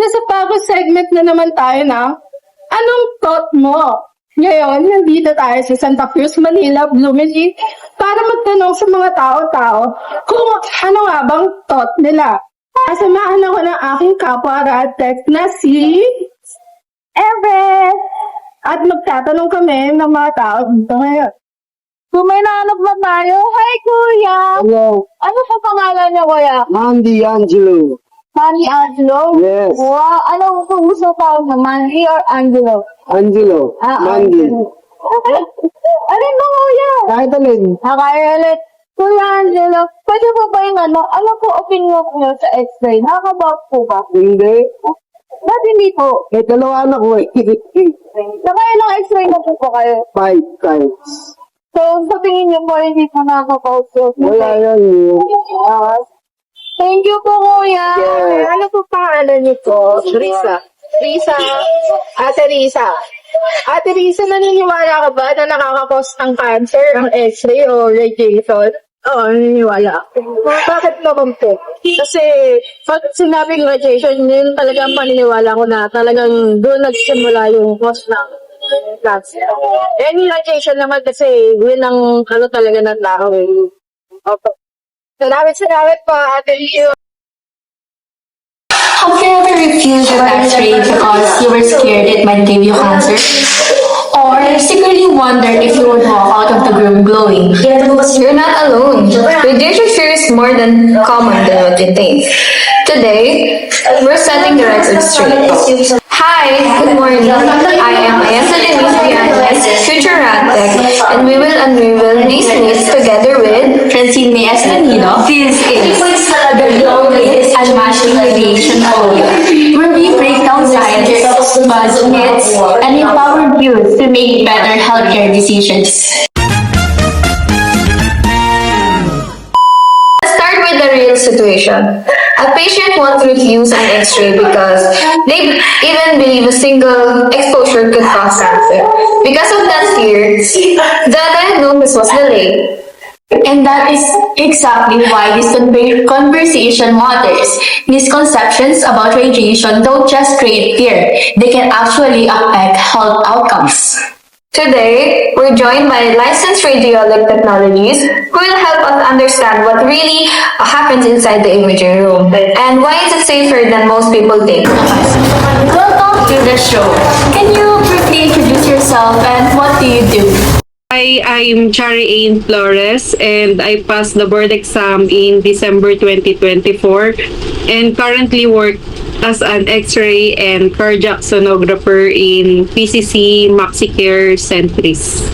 nasa pagod segment na naman tayo na. Anong thought mo? Ngayon, nandito tayo sa Santa Cruz, Manila, Bloomington, para magtanong sa mga tao-tao kung ano nga bang thought nila. Kasamahan ako ng aking kapwa Radtech na si Empress. At magtatanong kami ng mga tao dito ngayon. Kung may nahanap ba tayo? Hi, Kuya! Hello, Ano pa pangalan niya, Kuya? Mandy Angelo. Manny Angelo? Yes. Wow, anong kung gusto tawag na? Manny or Angelo? Angelo. Mandy. Angelo. Alin ba, Kuya? Kahit alin. Kaya ulit. Kuya Angelo, pwede po ba yung ano po opinion niyo sa x-ray? Nakakabot po ba? Hindi. Ba't hindi po? May dalawa anak ko eh. Nakailang x-ray na po kayo? 5 times. So, sa tingin niyo po, hindi po nakakapot. Wala yan yun. Thank you po, Kuya. Yeah. Ano po pangalan niyo po? Risa. Risa. Ate Risa. Ate Risa, naniniwala ka ba na nakaka-cause ng cancer ang x-ray o radiation? Oo, naniniwala ako. Bakit naman po? Kasi pag sinabing radiation, yun talagang paniniwala ko na talagang doon nagsimula yung cause ng cancer. Any radiation naman kasi yun ang ano talaga ng tao. Opo. Salamat po, Ate Risa. Have you ever refused your X-ray because you were scared it might give you cancer? Or secretly wondered if you would walk out of the room glowing? You're not alone. Radiation fear is more than common than what you think. Today, we're setting the record straight. Hi, good morning. I am Ayessa, Denise, future Radtech, and we will unravel these myths together with Francine Mae, Estonido. This is the global Unmasking Radiation Phobia, where we break down science, buzz myths, and empower youth to make better healthcare decisions. Let's start with the real situation. A patient wants to refuse an X-ray because they even believe a single exposure could cause cancer. Because of that fear, the diagnosis was delayed. And that is exactly why this conversation matters. Misconceptions about radiation don't just create fear, they can actually affect health outcomes. Today, we're joined by licensed radiologic technologies who will help us understand what really happens inside the imaging room and why is it safer than most people think. Welcome to the show. Can you briefly introduce yourself and what do you do? Hi, I'm Añes Flores and I passed the board exam in December 2024 and currently work as an X-ray and cardiac sonographer in PCC MaxiCare Centris.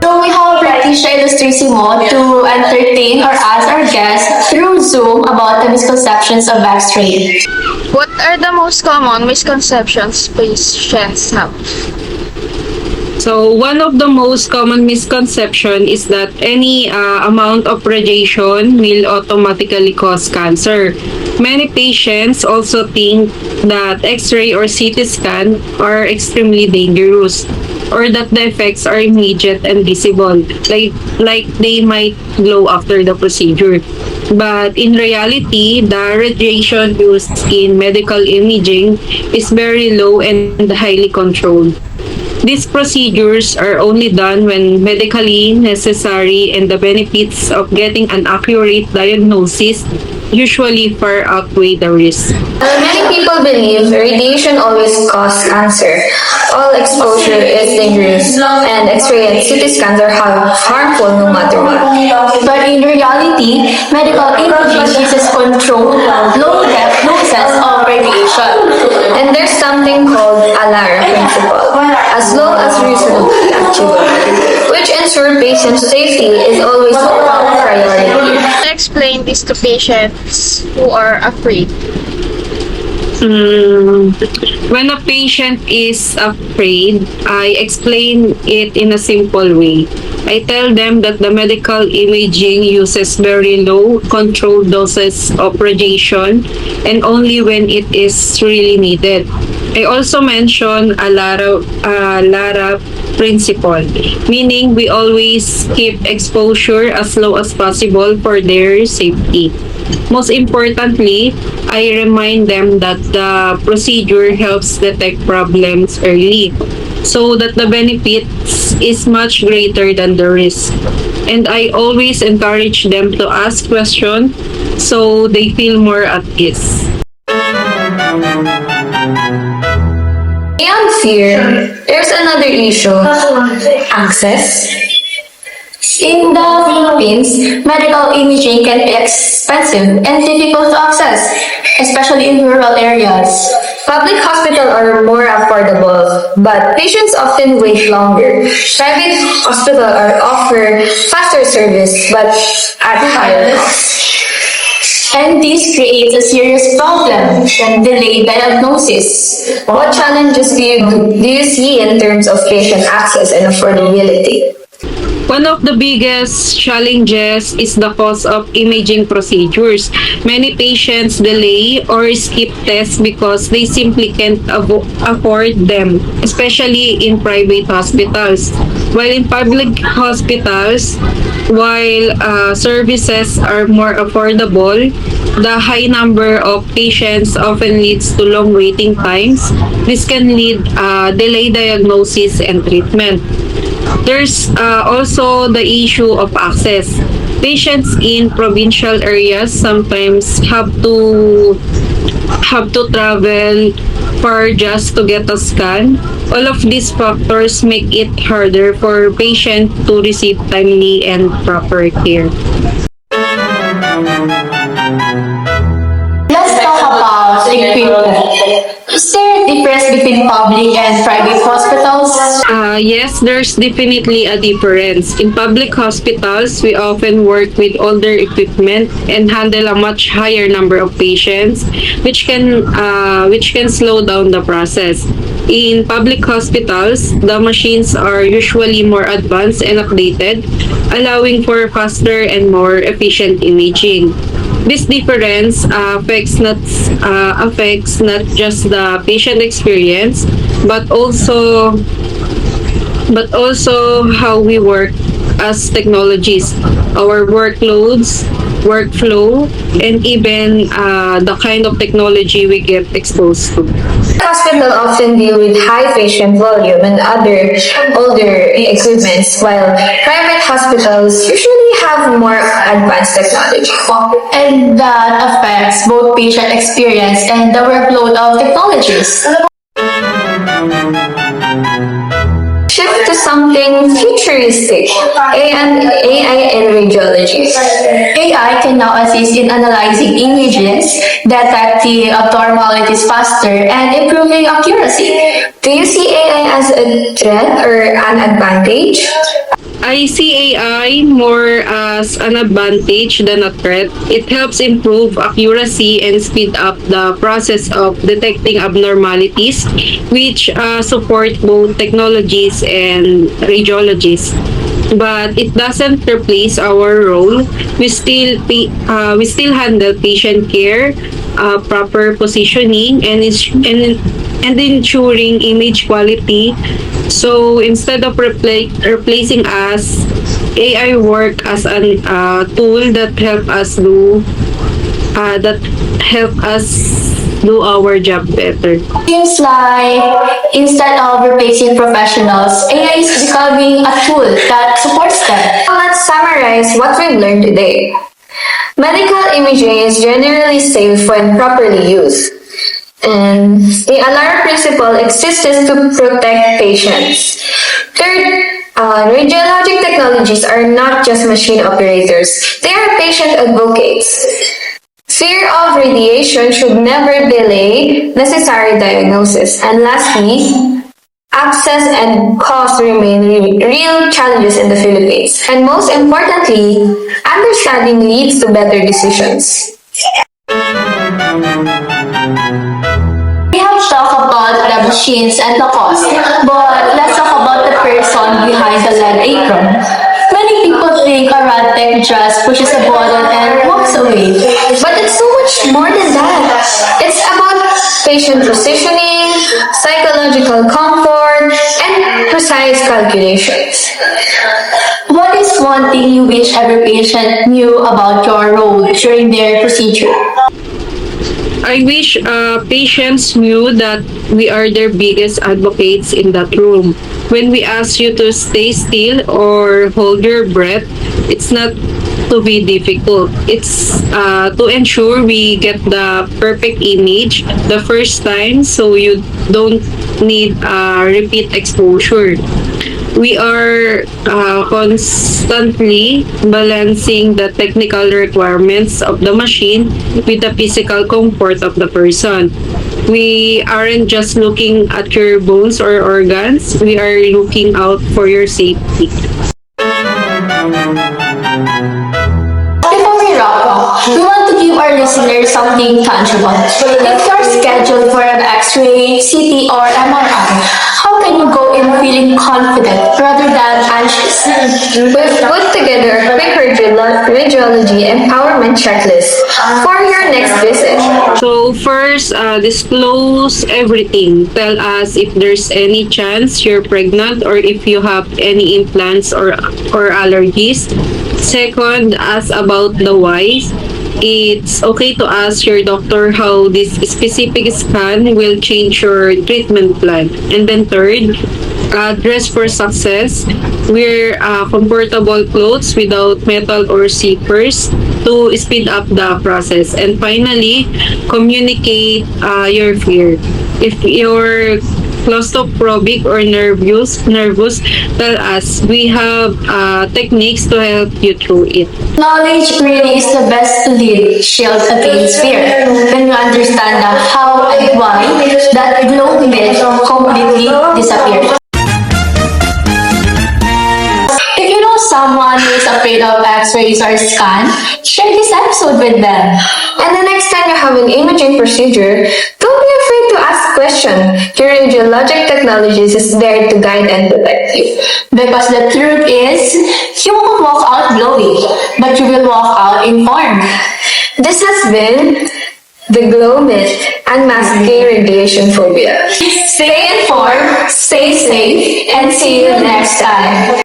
So we have Rykezha Illustrisimo to entertain or ask our guests through Zoom about the misconceptions of X-ray. What are the most common misconceptions patients have? So one of the most common misconception is that any amount of radiation will automatically cause cancer. Many patients also think that X-ray or CT scan are extremely dangerous or that the effects are immediate and visible, like they might glow after the procedure. But in reality, the radiation used in medical imaging is very low and highly controlled. These procedures are only done when medically necessary and the benefits of getting an accurate diagnosis usually far outweigh the risk. Many people believe radiation always causes cancer. All exposure is dangerous, and X-ray and CT scans are harmful no matter what. But in reality, medical imaging uses controlled, low-depth doses of radiation. And there's something called ALARA principle, as low as reasonably achievable, which ensures patient safety is always a top priority. Explain this to patients who are afraid. When a patient is afraid, I explain it in a simple way. I tell them that the medical imaging uses very low controlled doses of radiation and only when it is really needed. I also mention ALARA principle, meaning we always keep exposure as low as possible for their safety. Most importantly, I remind them that the procedure helps detect problems early so that the benefits is much greater than the risk. And I always encourage them to ask questions so they feel more at ease. Beyond fear, there's another issue: access. In the Philippines, medical imaging can be expensive and difficult to access, especially in rural areas. Public hospitals are more affordable, but patients often wait longer. Private hospitals offer faster service, but at higher cost. And this creates a serious problem: delayed diagnosis. What challenges do you see in terms of patient access and affordability? One of the biggest challenges is the cost of imaging procedures. Many patients delay or skip tests because they simply can't afford them, especially in private hospitals. While in public hospitals, while services are more affordable, the high number of patients often leads to long waiting times. This can lead delay diagnosis and treatment. There's also the issue of access. Patients in provincial areas sometimes have to travel far just to get a scan. All of these factors make it harder for patients to receive timely and proper care. Let's talk about equipment. Is there a difference between public and private hospitals? Yes, there's definitely a difference. In public hospitals, we often work with older equipment and handle a much higher number of patients, which can slow down the process. In public hospitals, the machines are usually more advanced and updated, allowing for faster and more efficient imaging. This difference affects not just the patient experience, but also how we work as technologists, our workflow, and even the kind of technology we get exposed to. Hospitals often deal with high patient volume and other older equipments, while private hospitals usually have more advanced technology. And that affects both patient experience and the workload of technologies. Shift to something futuristic: AI and radiology. AI can now assist in analyzing images, detecting abnormalities faster, and improving accuracy. Do you see AI as a threat or an advantage? I see AI more as an advantage than a threat. It helps improve accuracy and speed up the process of detecting abnormalities, which support both technologies and radiologists. But it doesn't replace our role. We still handle patient care, proper positioning, and ensuring image quality. So instead of replacing us, AI work as a tool that help us do our job better. Seems like instead of replacing professionals, AI is becoming a tool that supports them. Let's summarize what we've learned today. Medical imaging is generally safe when properly used. And the alarm principle exists to protect patients. Third, radiologic technologies are not just machine operators, they are patient advocates. Fear of radiation should never delay necessary diagnosis. And lastly, access and cost remain real challenges in the Philippines. And most importantly, understanding leads to better decisions. We have talked about the machines and the cost, but let's talk about the person behind the lead apron. Many people think a rad tech just pushes a button and walks away. But it's so much more than that. It's about patient positioning, psychological comfort, and precise precise calculations. What is one thing you wish every patient knew about your role during their procedure? I wish patients knew that we are their biggest advocates in that room. When we ask you to stay still or hold your breath, it's not to be difficult. It's to ensure we get the perfect image the first time so you don't need repeat exposure. We are constantly balancing the technical requirements of the machine with the physical comfort of the person. We aren't just looking at your bones or organs, we are looking out for your safety. Before we wrap up, we want to give our listeners something tangible. If you're scheduled for an X-ray, CT, or MRI, how can you go in feeling confident rather than anxious? We've put together a quick radiology empowerment checklist for your next visit. So first, disclose everything. Tell us if there's any chance you're pregnant or if you have any implants or allergies. Second, ask about the whys. It's okay to ask your doctor how this specific scan will change your treatment plan. And then third, dress for success. Wear comfortable clothes without metal or zippers to speed up the process. And finally, communicate your fear. If you're claustrophobic or nervous, tell us. We have techniques to help you through it. Knowledge really is the best lead shield against fear. When you understand the how and why, that glow myth completely disappears. If you know someone who is afraid of X-rays or scan, share this episode with them. And the next time you have an imaging procedure, don't be afraid to ask questions. Your radiologic technologies is there to guide and protect you. Because the truth is, you won't walk out glowing, but you will walk out informed. This has been the Glow Myth, Unmasking Radiation Phobia. Stay informed, stay safe, and see you next time.